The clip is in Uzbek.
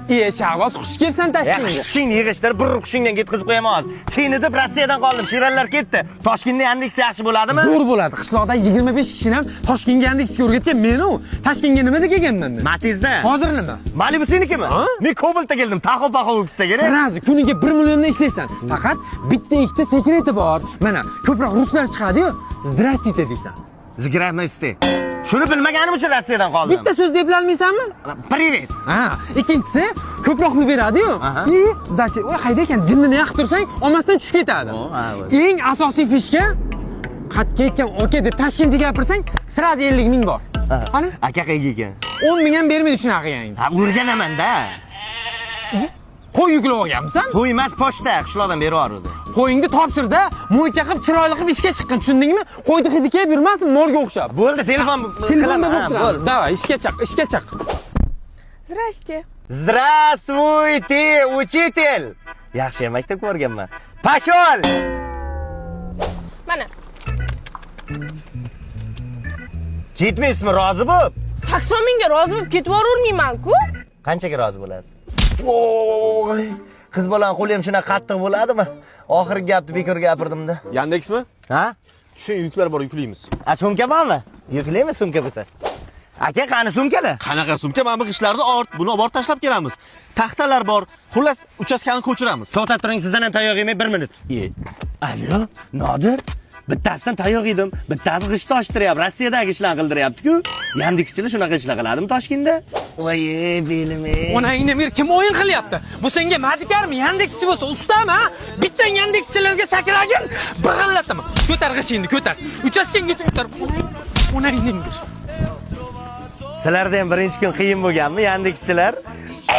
Shahboz, xush kelibsan Toshkentga. Hushingni yig'ishtir, bir hushingdan ketkazib qo'yamiz. Seni deb Rossiyadan qoldim, shirinlar ketdi. Toshkentda Yandex yaxshi bo'ladimi? Zo'r bo'ladi. Qishloqda 25 kishini ham Toshkentga Yandexga o'rgatgan men-u. Toshkentga nimada kelganman men? Matizda. Hozir nima? Malibu senikimi? Men Cobaltda keldim, taxo-paxo o'kisa kerak. Razi, kuniga 1 milliondan ishlaysan. Faqat bitta ikkita sekreti bor. Mana, ko'proq ruslar chiqadi-yu. Здравствуйте deysan. Zgraymasdi. Shuni bilmaganim uchun Rossiyadan qoldim. Bitta so'z deb bilmaysanmi? Привет. Ha, ikkinchisi ko'proq pul beradi-yu. Dachi, voy hayda ekan, jinnini yoqib tursang, olmasdan tushib ketadi. Eng asosiy fishka qatga ketgan aka deb Toshkentga gapirsang, sirada 50 ming bor. Qani? Aka qayerga ekan? 10 ming ham bermaydi shunaqa yangi. Ha, o'rganaman-da. Qo'y yuklab olganmisan? Qo'y emas, pochta, qishloqdan berib yubordi. Qo'yingni topshirda, mo'yka qilib, chiroyli qilib ishga chiqqin, tushundingmi? Qo'yni hidi kelib yurmasin, molga o'xshab. Bo'ldi, telefon qilaman. Bo'ldi. Davay, ishga chiq, ishga chiq. Здрасте. Здравствуйте, учитель. Yaxshi maktabga borganman. Pashol. Mana. Ketmaysizmi, rozi bo'p? 80 mingga rozi bo'lib ketib yubormayman-ku. Qanchaga rozi bo'lasiz? Voy, qiz bolam qo'li ham shuna qattiq bo'ladimi? Oxirgi gapni bekor gapirdim-da. Yandexmi? Ha? Shu yuklar bor, yuklaymiz. A, sumka bormi? Yuklaymi sumka bo'lsa? Aka, qani sumkalar? Qanaqa sumka? Mana bu g'ishlarni buni olib tashlab kelamiz. Taxtalar bor. Xullas, uchastkani ko'chiramiz. To'xtab turing, sizdan ham tayoq yemay 1 minut. Alo, Nodir. Bittasidan tayoq yedim, bittasi g'isht toshtiryapti. Rossiyadagi ishlarni qildiryapti-ku. Yandexchilar shunaqa ishlar qiladimi Toshkentda? Voy, bilimi. Onangni mer kim o'yin qilyapti? Bu senga madikarmi? Yandexchi bo'lsa ustami, ha? Bittan Yandexchilarga sakragin, big'illataman. Ko'tar g'ishingni, ko'tar. Uchastkanga ko'tar. Onangni mer. Sizlarda ham birinchi kun qiyin bo'lganmi Yandexchilar?